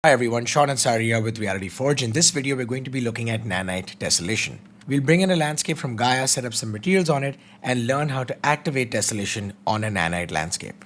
Hi everyone, Sean and Sari here with Reality Forge. In this video, we're going to be looking at Nanite tessellation. We'll bring in a landscape from Gaea, set up some materials on it, and learn how to activate tessellation on a Nanite landscape.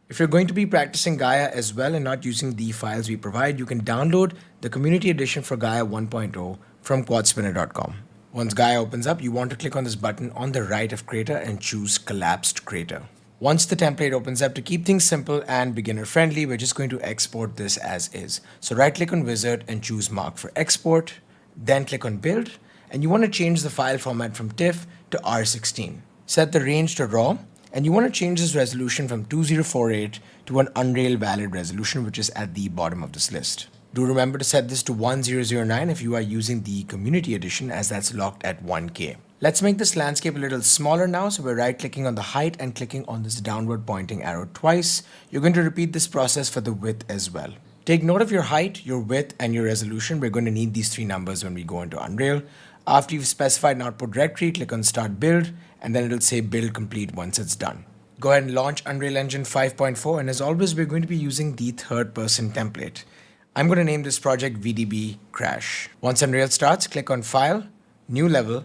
If you're going to be practicing Gaea as well and not using the files we provide, you can download the community edition for Gaea 1.0 from QuadSpinner.com. Once Gaea opens up, you want to click on this button on the right of Crater and choose Collapsed Crater. Once the template opens up, to keep things simple and beginner friendly, we're just going to export this as is. So right click on Wizard and choose Mark for Export, then click on Build, and you want to change the file format from TIFF to R16. Set the range to RAW, and you want to change this resolution from 2048 to an Unreal valid resolution, which is at the bottom of this list. Do remember to set this to 1009 if you are using the community edition, as that's locked at 1K. Let's make this landscape a little smaller now, so we're right clicking on the height and clicking on this downward pointing arrow twice. You're going to repeat this process for the width as well. Take note of your height, your width, and your resolution. We're going to need these three numbers when we go into Unreal. After you've specified an output directory, click on Start Build, and then it'll say Build Complete once it's done. Go ahead and launch Unreal Engine 5.4, and as always, we're going to be using the third-person template. I'm going to name this project VDB Crash. Once Unreal starts, click on File, New Level,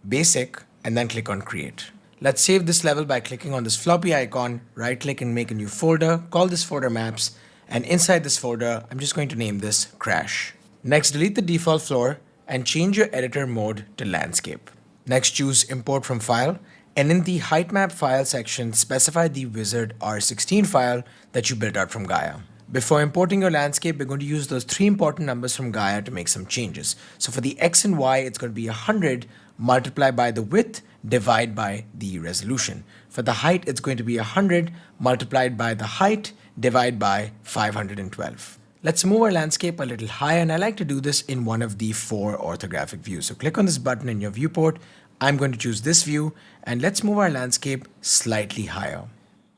Basic, and then click on Create. Let's save this level by clicking on this floppy icon, right click and make a new folder, call this folder Maps, and inside this folder, I'm just going to name this Crash. Next, delete the default floor and change your editor mode to Landscape. Next, choose Import from File, and in the Height Map file section, specify the Wizard R16 file that you built out from Gaea. Before importing your landscape, we're going to use those three important numbers from Gaea to make some changes. So for the X and Y, it's going to be 100 multiplied by the width divided by the resolution. For the height, it's going to be 100 multiplied by the height divided by 512. Let's move our landscape a little higher, and I like to do this in one of the 4 orthographic views. So click on this button in your viewport. I'm going to choose this view, and let's move our landscape slightly higher.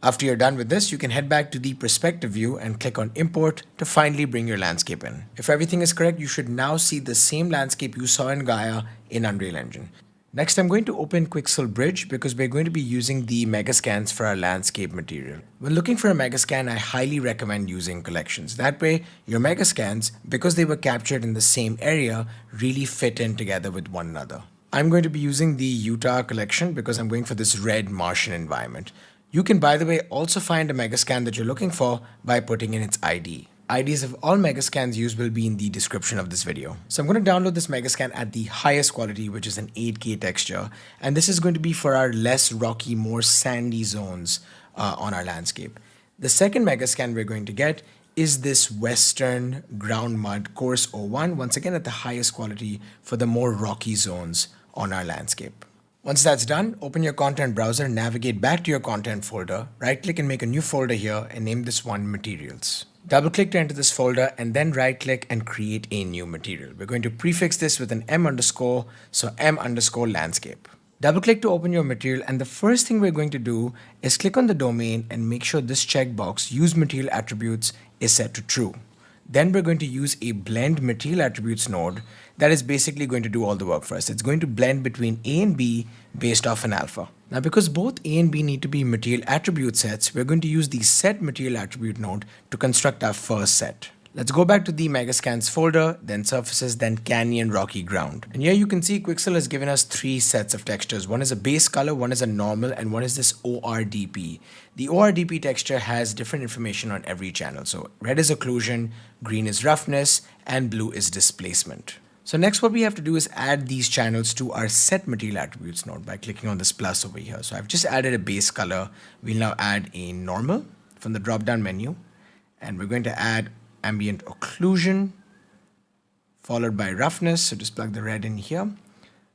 After you're done with this, you can head back to the perspective view and click on Import to finally bring your landscape in. If everything is correct, you should now see the same landscape you saw in Gaea in Unreal Engine. Next, I'm going to open Quixel Bridge because we're going to be using the Megascans for our landscape material. When looking for a Megascan, I highly recommend using collections. That way, your Megascans, because they were captured in the same area, really fit in together with one another. I'm going to be using the Utah collection because I'm going for this red Martian environment. You can, by the way, also find a Megascan that you're looking for by putting in its ID. IDs of all Megascans used will be in the description of this video. So I'm going to download this Megascan at the highest quality, which is an 8K texture. And this is going to be for our less rocky, more sandy zones on our landscape. The second Megascan we're going to get is this Western Ground Mud Course 01, once again at the highest quality for the more rocky zones on our landscape. Once that's done, open your content browser, navigate back to your content folder, right-click and make a new folder here and name this one Materials. Double-click to enter this folder and then right-click and create a new material. We're going to prefix this with an M underscore, so M underscore landscape. Double-click to open your material, and the first thing we're going to do is click on the domain and make sure this checkbox, Use Material Attributes, is set to True. Then we're going to use a Blend Material Attributes node that is basically going to do all the work for us. It's going to blend between A and B based off an alpha. Now, because both A and B need to be material attribute sets, we're going to use the Set Material Attribute node to construct our first set. Let's go back to the Megascans folder, then Surfaces, then Canyon Rocky Ground. And here you can see Quixel has given us 3 sets of textures. One is a base color, one is a normal, and one is this ORDP. The ORDP texture has different information on every channel. So red is occlusion, green is roughness, and blue is displacement. So next what we have to do is add these channels to our Set Material Attributes node by clicking on this plus over here. So I've just added a base color. We'll now add a normal from the drop-down menu, and we're going to add ambient occlusion, followed by roughness. So just plug the red in here,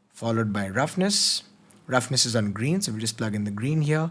followed by roughness. Roughness is on green, so we just plug in the green here.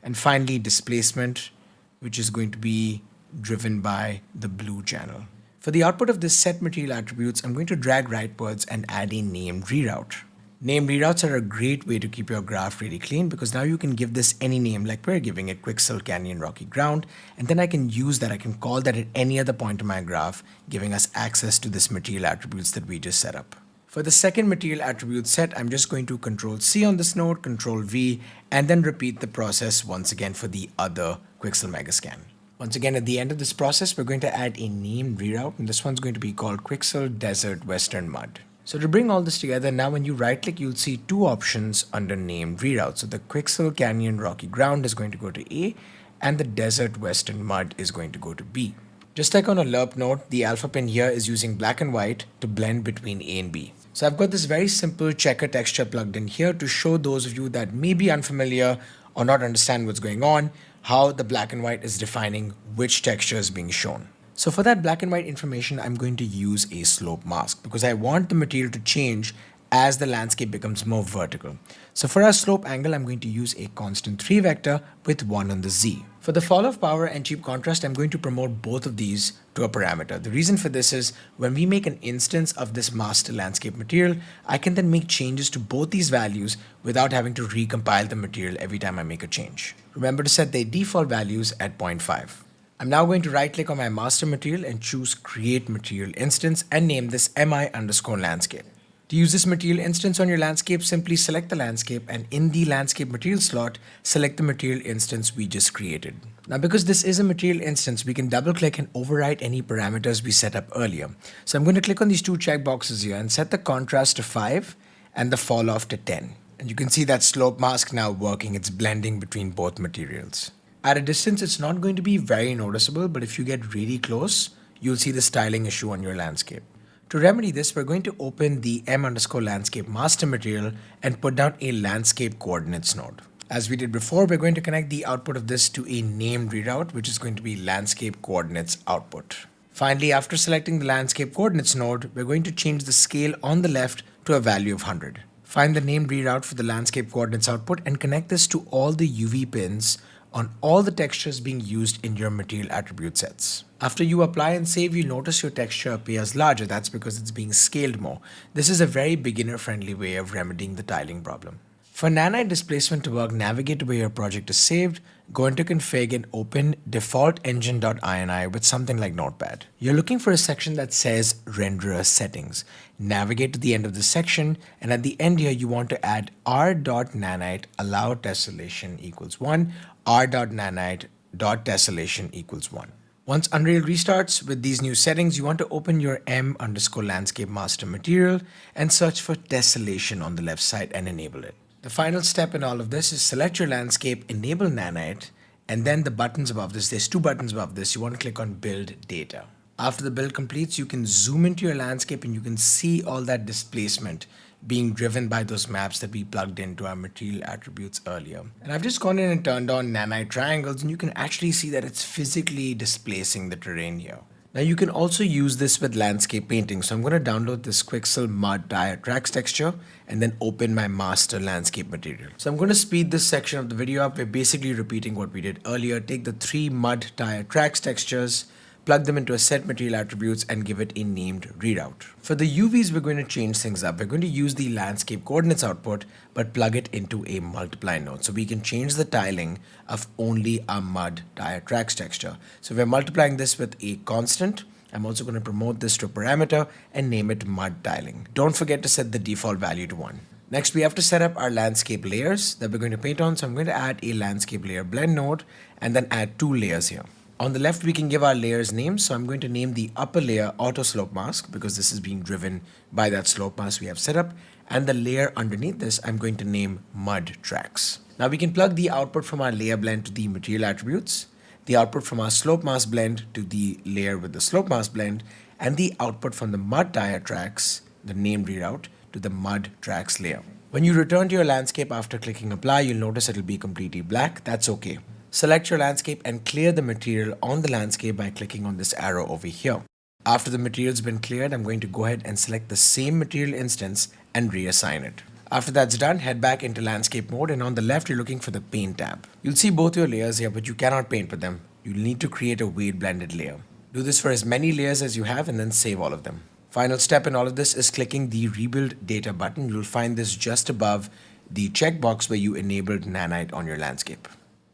And finally, displacement, which is going to be driven by the blue channel. For the output of this Set Material Attributes, I'm going to drag rightwards and add a named reroute. Named reroutes are a great way to keep your graph really clean because now you can give this any name, like we're giving it Quixel Canyon Rocky Ground, and then I can use that, I can call that at any other point in my graph, giving us access to this material attributes that we just set up. For the second material attribute set, I'm just going to Control-C on this node, Control-V, and then repeat the process once again for the other Quixel Megascan. Once again, at the end of this process, we're going to add a named reroute, and this one's going to be called Quixel Desert Western Mud. So to bring all this together, now when you right click, you'll see two options under named reroute. So the Quixel Canyon Rocky Ground is going to go to A, and the Desert Western Mud is going to go to B. Just like on a lerp node, the alpha pin here is using black and white to blend between A and B. So I've got this very simple checker texture plugged in here to show those of you that may be unfamiliar or not understand what's going on, how the black and white is defining which texture is being shown. So for that black and white information, I'm going to use a slope mask because I want the material to change as the landscape becomes more vertical. So for our slope angle, I'm going to use a constant 3 vector with 1 on the Z. For the fall of power and cheap contrast, I'm going to promote both of these to a parameter. The reason for this is when we make an instance of this master landscape material, I can then make changes to both these values without having to recompile the material every time I make a change. Remember to set the default values at 0.5. I'm now going to right click on my master material and choose create material instance and name this mi_landscape. To use this material instance on your landscape, simply select the landscape and in the landscape material slot, select the material instance we just created. Now because this is a material instance, we can double click and overwrite any parameters we set up earlier. So I'm going to click on these two checkboxes here and set the contrast to 5 and the fall off to 10. And you can see that slope mask now working, it's blending between both materials. At a distance, it's not going to be very noticeable, but if you get really close, you'll see the styling issue on your landscape. To remedy this, we're going to open the m_landscape master material and put down a landscape coordinates node. As we did before, we're going to connect the output of this to a named reroute, which is going to be landscape coordinates output. Finally, after selecting the landscape coordinates node, we're going to change the scale on the left to a value of 100. Find the named reroute for the landscape coordinates output and connect this to all the UV pins on all the textures being used in your material attribute sets. After you apply and save, you'll notice your texture appears larger. That's because it's being scaled more. This is a very beginner-friendly way of remedying the tiling problem. For Nanite displacement to work, navigate to where your project is saved, go into config and open default engine.ini with something like Notepad. You're looking for a section that says renderer settings. Navigate to the end of the section, and at the end here you want to add r.nanite allow tessellation equals 1, r.nanite.tessellation equals 1. Once Unreal restarts with these new settings, you want to open your m_landscape master material and search for tessellation on the left side and enable it. The final step in all of this is select your landscape, enable Nanite, and then the buttons above this, there's two buttons above this, you want to click on build data. After the build completes, you can zoom into your landscape and you can see all that displacement being driven by those maps that we plugged into our material attributes earlier. And I've just gone in and turned on Nanite triangles, and you can actually see that it's physically displacing the terrain here. Now you can also use this with landscape painting. So I'm going to download this Quixel mud tire tracks texture and then open my master landscape material. So I'm going to speed this section of the video up. We're basically repeating what we did earlier. Take the 3 mud tire tracks textures, plug them into a set material attributes and give it a named reroute. For the UVs, we're going to change things up. We're going to use the landscape coordinates output, but plug it into a multiply node. So we can change the tiling of only our mud tire tracks texture. So we're multiplying this with a constant. I'm also going to promote this to a parameter and name it mud tiling. Don't forget to set the default value to 1. Next, we have to set up our landscape layers that we're going to paint on. So I'm going to add a landscape layer blend node and then add 2 layers here. On the left, we can give our layers names. So I'm going to name the upper layer auto slope mask because this is being driven by that slope mask we have set up. And the layer underneath this, I'm going to name mud tracks. Now we can plug the output from our layer blend to the material attributes, the output from our slope mask blend to the layer with the slope mask blend, and the output from the mud tire tracks, the named reroute, to the mud tracks layer. When you return to your landscape after clicking apply, you'll notice it'll be completely black. That's okay. Select your landscape and clear the material on the landscape by clicking on this arrow over here. After the material's been cleared, I'm going to go ahead and select the same material instance and reassign it. After that's done, head back into landscape mode, and on the left, you're looking for the paint tab. You'll see both your layers here, but you cannot paint with them. You'll need to create a weight blended layer. Do this for as many layers as you have and then save all of them. Final step in all of this is clicking the rebuild data button. You'll find this just above the checkbox where you enabled Nanite on your landscape.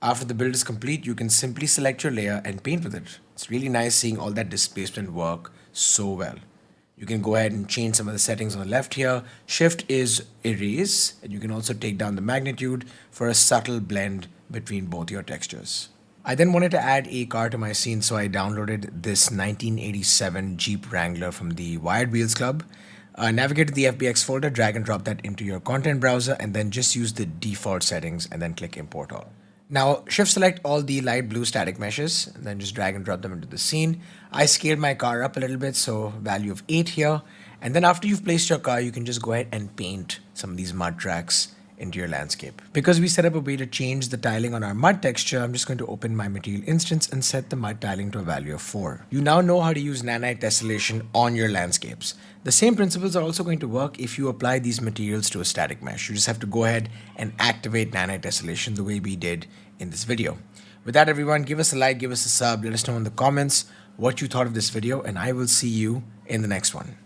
After the build is complete, you can simply select your layer and paint with it. It's really nice seeing all that displacement work so well. You can go ahead and change some of the settings on the left here. Shift is erase, and you can also take down the magnitude for a subtle blend between both your textures. I then wanted to add a car to my scene, so I downloaded this 1987 Jeep Wrangler from the Wired Wheels Club. Navigate to the FBX folder, drag and drop that into your content browser, and then just use the default settings and then click import all. Now shift select all the light blue static meshes and then just drag and drop them into the scene. I scaled my car up a little bit, so value of 8 here. And then after you've placed your car, you can just go ahead and paint some of these mud tracks into your landscape. Because we set up a way to change the tiling on our mud texture, I'm just going to open my material instance and set the mud tiling to a value of 4. You now know how to use Nanite tessellation on your landscapes. The same principles are also going to work if you apply these materials to a static mesh. You just have to go ahead and activate Nanite tessellation the way we did in this video. With that, everyone, give us a like, give us a sub, let us know in the comments what you thought of this video, and I will see you in the next one.